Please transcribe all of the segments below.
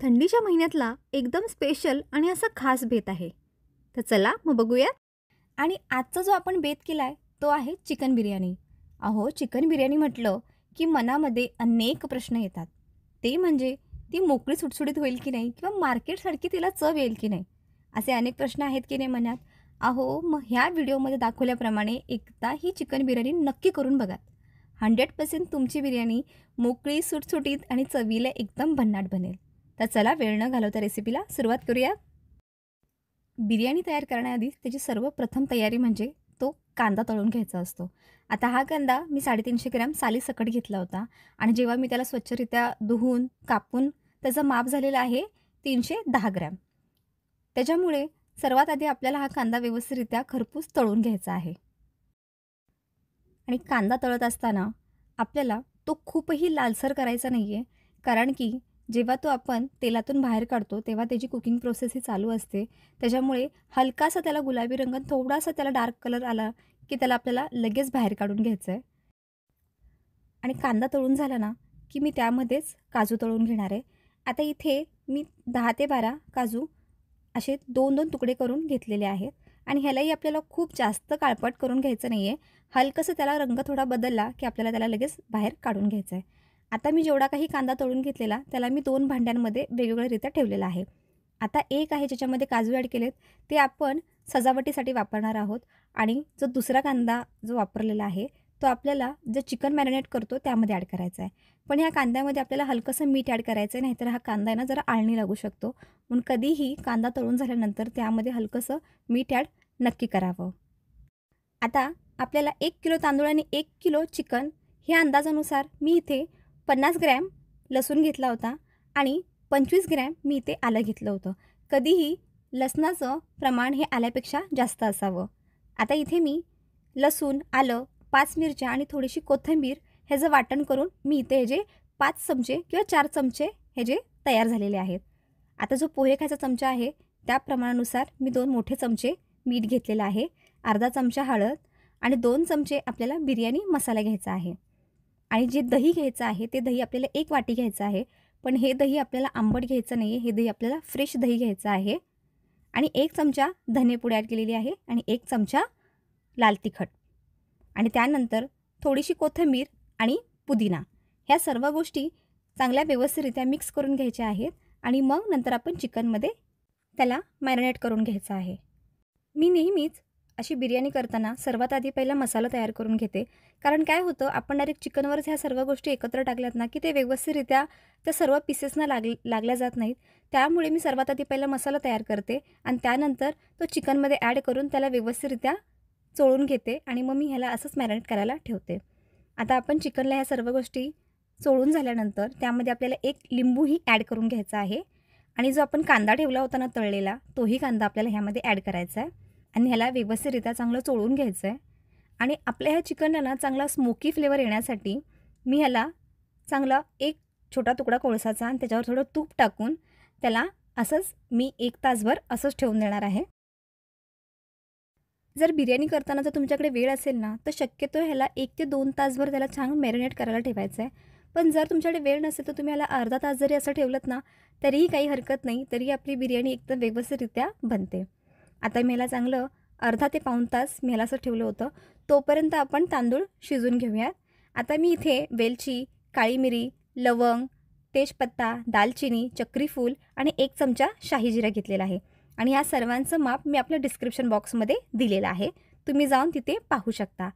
थंडीच्या महिन्यातला एकदम स्पेशल आणि असा खास बेत आहे. तर चला मग बघूयात. आणि आजचा जो आपण बेत केला आहे तो आहे चिकन बिर्याणी. अहो, चिकन बिर्याणी म्हटलं की मनामध्ये अनेक प्रश्न येतात. ते म्हणजे ती मोकळी सुटसुटीत होईल की नाही किंवा मार्केटसारखी तिला चव येईल की नाही, असे अनेक प्रश्न आहेत की नाही मनात. अहो, मग ह्या व्हिडिओमध्ये दाखवल्याप्रमाणे एकदा ही चिकन बिर्याणी नक्की करून बघा. 100% तुमची बिर्याणी मोकळी सुटसुटीत आणि चवीला एकदम भन्नाट बनेल. तर चला वेळ न घालवता रेसिपीला सुरुवात करूया. बिर्याणी तयार करण्याआधी त्याची सर्वप्रथम तयारी म्हणजे तो कांदा तळून घ्यायचा असतो. आता हा कांदा मी 350 ग्रॅम सालीसकट घेतला होता आणि जेव्हा मी त्याला स्वच्छरित्या धुवून कापून त्याचं माप झालेलं आहे 310 ग्रॅम. त्याच्यामुळे सर्वात आधी आपल्याला हा कांदा व्यवस्थितरित्या खरपूस तळून घ्यायचा आहे. आणि कांदा तळत असताना आपल्याला तो खूपही लालसर करायचा नाही आहे, कारण की जेव्हा तो आपण तेलातून बाहेर काढतो तेव्हा त्याची कुकिंग प्रोसेस ही चालू असते. त्याच्यामुळे हलकासा त्याला गुलाबी रंग, थोडासा त्याला डार्क कलर आला की त्याला आपल्याला लगेच बाहेर काढून घ्यायचं आहे. आणि कांदा तळून झाला ना की मी त्यामध्येच काजू तळून घेणार आहे. आता इथे मी 10 ते 12 काजू असे 2-2 तुकडे करून घेतलेले आहेत. आणि ह्यालाही आपल्याला खूप जास्त काळपट करून घ्यायचं नाही आहे. हलकंसं त्याला रंग थोडा बदलला की आपल्याला त्याला लगेच बाहेर काढून घ्यायचं आहे. आता मी जेवढा काही कांदा तळून घेतलेला त्याला मी 2 भांड्यांमध्ये वेगवेगळ्यारित्या ठेवलेला आहे. आता एक आहे ज्याच्यामध्ये काजू ॲड केलेत, ते आपण सजावटीसाठी वापरणार आहोत. आणि जो दुसरा कांदा जो वापरलेला आहे तो आपल्याला जे चिकन मॅरिनेट करतो त्यामध्ये ॲड करायचा आहे. पण ह्या कांद्यामध्ये आपल्याला हलकंसं मीठ ॲड करायचं आहे, नाहीतर हा कांदा आहे ना जरा आळणी लागू शकतो. म्हणून कधीही कांदा तळून झाल्यानंतर त्यामध्ये हलकंसं मीठ ॲड नक्की करावं. आता आपल्याला 1 किलो तांदूळ आणि 1 किलो चिकन ह्या अंदाजानुसार मी इथे 50 ग्रॅम लसूण घेतला होता आणि 25 ग्रॅम मी इथे आलं घेतलं होतं. कधीही लसणाचं प्रमाण हे आल्यापेक्षा जास्त असावं. आता इथे मी लसूण, आलं, 5 मिरच्या आणि थोडीशी कोथिंबीर ह्याचं वाटण करून मी इथे हे जे 5 चमचे किंवा 4 चमचे हे जे तयार झालेले आहेत. आता जो पोहे खायचा चमचा आहे त्या प्रमाणानुसार मी 2 मोठे चमचे मीठ घेतलेलं आहे, अर्धा चमचा हळद आणि 2 चमचे आपल्याला बिर्याणी मसाला घ्यायचा आहे. आणि जे दही घ्यायचं आहे ते दही आपल्याला 1 वाटी घ्यायचं आहे. पण हे दही आपल्याला आंबट घ्यायचं नाही आहे, हे दही आपल्याला फ्रेश दही घ्यायचं आहे. आणि 1 चमचा धनेपूड ॲड केलेली आहे आणि 1 चमचा लाल तिखट. आणि त्यानंतर थोडीशी कोथिंबीर आणि पुदिना, ह्या सर्व गोष्टी चांगल्या व्यवस्थितरित्या मिक्स करून घ्यायच्या आहेत. आणि मग नंतर आपण चिकनमध्ये त्याला मॅरिनेट करून घ्यायचं आहे. मी नेहमीच अशी बिर्याणी करताना सर्वात आधी पहिला मसाला तयार करून घेते. कारण काय होतं, आपण डायरेक्ट चिकनवरच ह्या सर्व गोष्टी एकत्र टाकल्यात ना की ते व्यवस्थितरित्या त्या सर्व पीसेसना लागल्या जात नाहीत. त्यामुळे मी सर्वात आधी पहिला मसाला तयार करते आणि त्यानंतर तो चिकनमध्ये ॲड करून त्याला व्यवस्थितरित्या चोळून घेते आणि मग मी ह्याला असंच मॅरिनेट करायला ठेवते. आता आपण चिकनला ह्या सर्व गोष्टी चोळून झाल्यानंतर त्यामध्ये आपल्याला 1 लिंबूही ॲड करून घ्यायचा आहे. आणि जो आपण कांदा ठेवला होता ना तळलेला, तोही कांदा आपल्याला ह्यामध्ये ॲड करायचा आहे आणि ह्याला व्यवस्थितरित्या चांगलं चोळून घ्यायचं आहे. आणि आपल्या ह्या चिकनला ना चांगला स्मोकी फ्लेवर येण्यासाठी मी ह्याला चांगला एक छोटा तुकडा कोळसाचा आणि त्याच्यावर थोडं तूप टाकून त्याला असंच मी 1 तासभर असंच ठेवून देणार आहे. जर बिर्याणी करताना जर तुमच्याकडे वेळ असेल ना तर शक्यतो ह्याला 1 ते 2 तासभर त्याला छान मॅरिनेट करायला ठेवायचं आहे. पण जर तुमच्याकडे वेळ नसेल तर तुम्ही ह्याला अर्धा तास जरी असं ठेवलंत ना तरीही काही हरकत नाही, तरी आपली बिर्याणी एकदम व्यवस्थितरित्या बनते. आता मी ह्याला चांगलं अर्धा ते पाऊण तास मी ह्याला असं ठेवलं होतं. तोपर्यंत आपण तांदूळ शिजून घेऊयात. आता मी इथे वेलची, काळी मिरी, लवंग, तेजपत्ता, दालचिनी, चक्रीफूल आणि 1 चमचा शाही जिरा घेतलेला आहे. आणि या सर्वांचं माप मी आपल्या डिस्क्रिप्शन बॉक्समध्ये दिलेलं आहे, तुम्ही जाऊन तिथे पाहू शकता.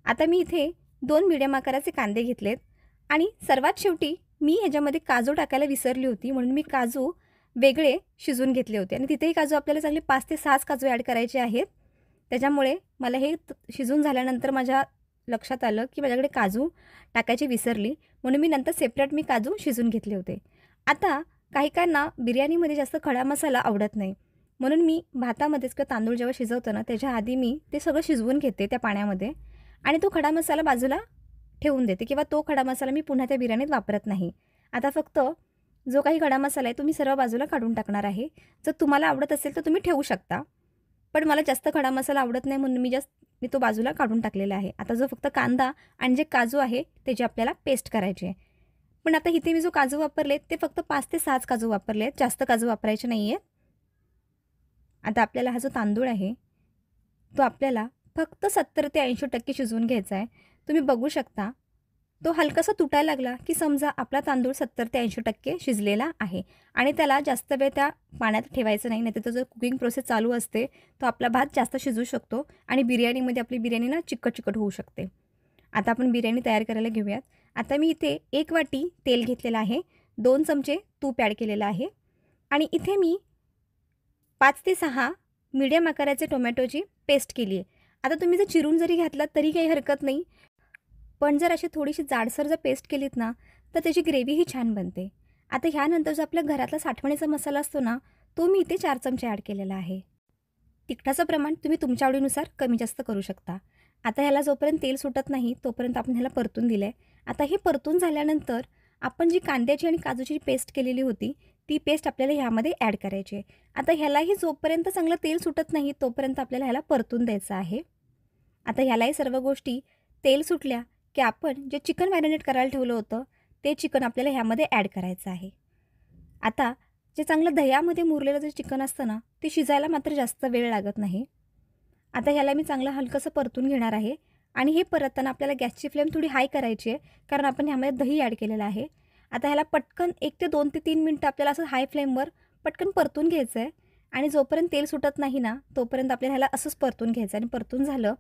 आता मी इथे 2 मीडियम आकाराचे कांदे घेतलेत. आणि सर्वात शेवटी मी ह्याच्यामध्ये काजू टाकायला विसरली होती, म्हणून मी काजू वेगळे शिजून घेतले होते. आणि तिथेही काजू आपल्याला चांगले 5 ते 6 काजू ॲड करायचे आहेत. त्याच्यामुळे मला हे शिजून झाल्यानंतर माझ्या लक्षात आलं की माझ्याकडे काजू टाकायची विसरली, म्हणून मी नंतर सेपरेट मी काजू शिजून घेतले होते. आता काही काहींना बिर्याणीमध्ये जास्त खडा मसाला आवडत नाही, म्हणून मी भातामध्येच किंवा तांदूळ जेव्हा शिजवतो ना त्याच्या आधी मी ते सगळं शिजवून घेते त्या पाण्यामध्ये आणि तो खडा मसाला बाजूला ठेवून देते किंवा तो खडा मसाला मी पुन्हा त्या बिर्याणीत वापरत नाही. आता फक्त जो काही खडा मसाला आहे तो मी सर्व बाजूला काढून टाकणार आहे. जर तुम्हाला आवडत असेल तर तुम्ही ठेवू शकता, पण मला जास्त खडा मसाला आवडत नाही म्हणून मी तो बाजूला काढून टाकलेला आहे. आता जो फक्त कांदा आणि जे काजू आहे त्याची आपल्याला पेस्ट करायची आहे. पण आता इथे मी जो काजू वापरले ते फक्त 5 ते 6 काजू वापरले आहेत, जास्त काजू वापरायचे नाही आहेत. आता आपल्याला हा जो तांदूळ आहे तो आपल्याला फक्त 70 ते 80% शिजवून घ्यायचा आहे. तुम्ही बघू शकता तो हलकासा तुटायला लागला की समजा आपला तांदूळ 70 ते 80% शिजलेला आहे आणि त्याला जास्त वेळ त्या पाण्यात ठेवायचं नाही. नाहीतर जर कुकिंग प्रोसेस चालू असते तो आपला भात जास्त शिजू शकतो आणि बिर्याणीमध्ये आपली बिर्याणी ना चिकट होऊ शकते. आता आपण बिर्याणी तयार करायला घेऊयात. आता मी इथे 1 वाटी तेल घेतलेलं आहे, 2 चमचे तूप ॲड केलेलं आहे आणि इथे मी 5 ते 6 मीडियम आकाराचे टोमॅटोची पेस्ट केली आहे. आता तुम्ही जर चिरून जरी घातलात तरी काही हरकत नाही. पण जर अशी थोडीशी जाडसर जर पेस्ट केलीत ना तर त्याची ग्रेव्हीही छान बनते. आता ह्यानंतर जो आपल्या घरातला साठवणीचा मसाला असतो ना तो मी इथे 4 चमचे ॲड केलेला आहे. तिखटाचं प्रमाण तुम्ही तुमच्या आवडीनुसार कमी जास्त करू शकता. आता ह्याला जोपर्यंत तेल सुटत नाही तोपर्यंत आपण ह्याला परतून दिलं आहे. आता हे परतून झाल्यानंतर आपण जी कांद्याची आणि काजूची पेस्ट केलेली होती ती पेस्ट आपल्याला ह्यामध्ये ॲड करायची आहे. आता ह्यालाही जोपर्यंत चांगलं तेल सुटत नाही तोपर्यंत आपल्याला ह्याला परतून द्यायचं आहे. आता ह्यालाही सर्व गोष्टी तेल सुटल्या की आपण जे चिकन मॅरिनेट करायला ठेवलं होतं ते चिकन आपल्याला ह्यामध्ये ॲड करायचं आहे. आता जे चांगलं दह्यामध्ये मुरलेलं जे चिकन असतं ना ते शिजायला मात्र जास्त वेळ लागत नाही. आता ह्याला मी चांगलं हलकंसं परतून घेणार आहे आणि हे परतताना आपल्याला गॅसची फ्लेम थोडी हाय करायची आहे कारण आपण ह्यामध्ये दही ॲड केलेलं आहे. आता ह्याला पटकन 1 ते 2 ते 3 मिनटं आपल्याला असं हाय फ्लेमवर पटकन परतून घ्यायचं आहे आणि जोपर्यंत तेल सुटत नाही ना तोपर्यंत आपल्याला ह्याला असंच परतून घ्यायचं आहे. आणि परतून झालं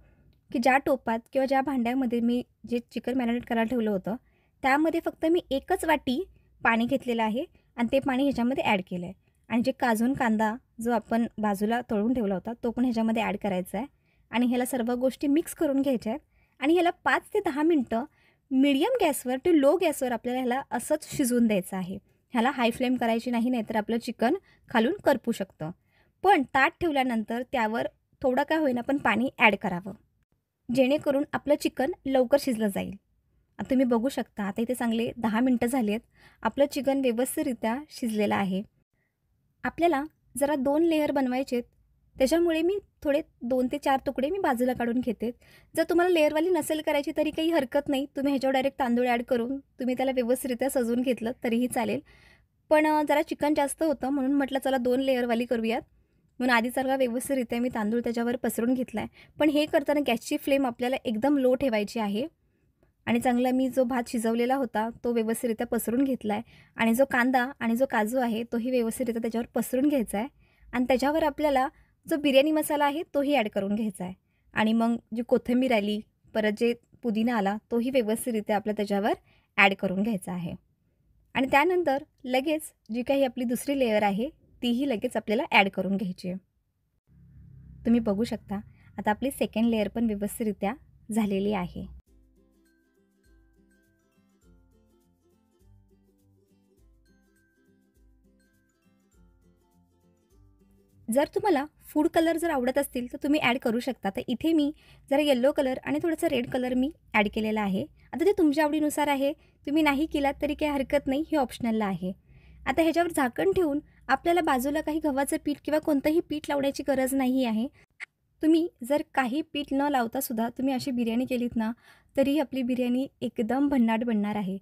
की ज्या टोपात किंवा ज्या भांड्यामध्ये मी जे चिकन मॅरिनेट करायला ठेवलं होतं त्यामध्ये फक्त मी 1च वाटी पाणी घेतलेलं आहे आणि ते पाणी ह्याच्यामध्ये ॲड केलं आहे. आणि जे काजून कांदा जो आपण बाजूला तळून ठेवला होता तो पण ह्याच्यामध्ये ॲड करायचा आहे आणि ह्याला सर्व गोष्टी मिक्स करून घ्यायच्या आहेत. आणि ह्याला 5 ते 10 मिनटं मीडियम गॅसवर टू लो गॅसवर आपल्याला ह्याला असंच शिजवून द्यायचं आहे. ह्याला हाय फ्लेम करायची नाही, नाहीतर आपलं चिकन खालून करपू शकतं. पण ताट ठेवल्यानंतर त्यावर थोडं काय होईना पण पाणी ॲड करावं जेणेकरून आपलं चिकन लवकर शिजलं जाईल. आता तुम्ही बघू शकता आता इथे चांगले 10 मिनटं झाली आहेत. आपलं चिकन व्यवस्थितरित्या शिजलेलं आहे. आपल्याला जरा 2 लेयर बनवायचे आहेत त्याच्यामुळे मी थोडे 2 ते 4 तुकडे मी बाजूला काढून घेते. जर तुम्हाला लेअरवाली नसेल करायची तरी काही हरकत नाही. तुम्ही ह्याच्यावर डायरेक्ट तांदूळ ॲड करून तुम्ही त्याला व्यवस्थितरित्या सजवून घेतलं तरीही चालेल. पण जरा चिकन जास्त होतं म्हणून म्हटलं चला 2 लेअरवाली करूयात. म्हणून आधी सगळा व्यवस्थितरित्या मी तांदूळ त्याच्यावर पसरून घेतला आहे. पण हे करताना गॅसची फ्लेम आपल्याला एकदम लो ठेवायची आहे. आणि चांगला मी जो भात शिजवलेला होता तो व्यवस्थितरित्या पसरून घेतला आहे आणि जो कांदा आणि जो काजू आहे तोही व्यवस्थितरित्या त्याच्यावर पसरून घ्यायचा आहे. आणि त्याच्यावर आपल्याला जो बिर्याणी मसाला आहे तोही ॲड करून घ्यायचा आहे. आणि मग जी कोथिंबीर आली परत जे पुदिना आला तोही व्यवस्थितरित्या आपल्या त्याच्यावर ॲड करून घ्यायचा आहे. आणि त्यानंतर लगेच जी काही आपली दुसरी लेयर आहे तीही लगेच आपल्याला ॲड करून घ्यायची आहे. तुम्ही बघू शकता आता आपली सेकंड लेयर पण व्यवस्थितरित्या झालेली आहे. जर तुम्हाला फूड कलर जर आवडत असतील तर तुम्ही ॲड करू शकता. तर इथे मी जरा येलो कलर आणि थोडासा रेड कलर मी ॲड केलेला आहे. आता ते तुमच्या आवडीनुसार आहे. तुम्ही नाही केलात तरी काही हरकत नाही, हे ऑप्शनलला आहे. आता ह्याच्यावर झाकण ठेवून आपल्याला बाजूला काही गव्हाचं पीठ किंवा कोणतंही पीठ लावण्याची गरज नाही आहे. तुम्ही जर काही पीठ न लावतासुद्धा तुम्ही अशी बिर्याणी केलीत ना तरी आपली बिर्याणी एकदम भन्नाट बनणार आहे.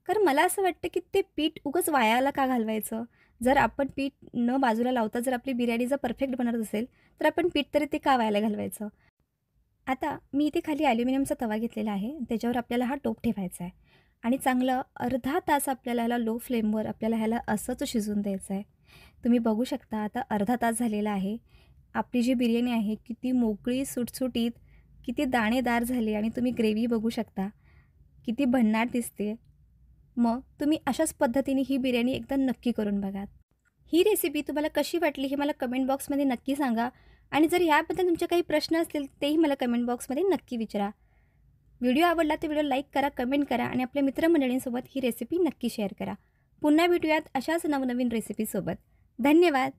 कारण मला असं वाटतं की ते पीठ उगाच वायाला का घालवायचं. जर आपण पीठ न बाजूला लावता जर आपली बिर्याणी जर परफेक्ट बनत असेल तर आपण पीठ तरी ते का वायाला घालवायचं. आता मी इथे खाली ॲल्युमिनियमचा तवा घेतलेला आहे. त्याच्यावर आपल्याला हा टोप ठेवायचा आहे आणि चांगलं अर्धा तास आपल्याला ह्याला लो फ्लेमवर आपल्याला ह्याला असंच शिजवून द्यायचं आहे. तुम्ही बघू शकता आता अर्धा तास झालेला आहे. आपली जी बिर्याणी आहे किती मोकळी सुटसुटीत किती दाणेदार झाली आणि तुम्ही ग्रेव्ही बघू शकता किती भन्नाट दिसते. मग तुम्ही अशाच पद्धतीने ही बिर्याणी एकदा नक्की करून बघा. ही रेसिपी तुम्हाला कशी वाटली हे मला कमेंट बॉक्समध्ये नक्की सांगा आणि जर याबद्दल तुमचे काही प्रश्न असतील तेही मला कमेंट बॉक्समध्ये नक्की विचारा. व्हिडिओ आवडला तर व्हिडिओ लाईक करा, कमेंट करा आणि आपल्या मित्रमंडळींसोबत ही रेसिपी नक्की शेअर करा. पुन्हा भेटूयात अशाच नवनवीन रेसिपीसोबत. धन्यवाद.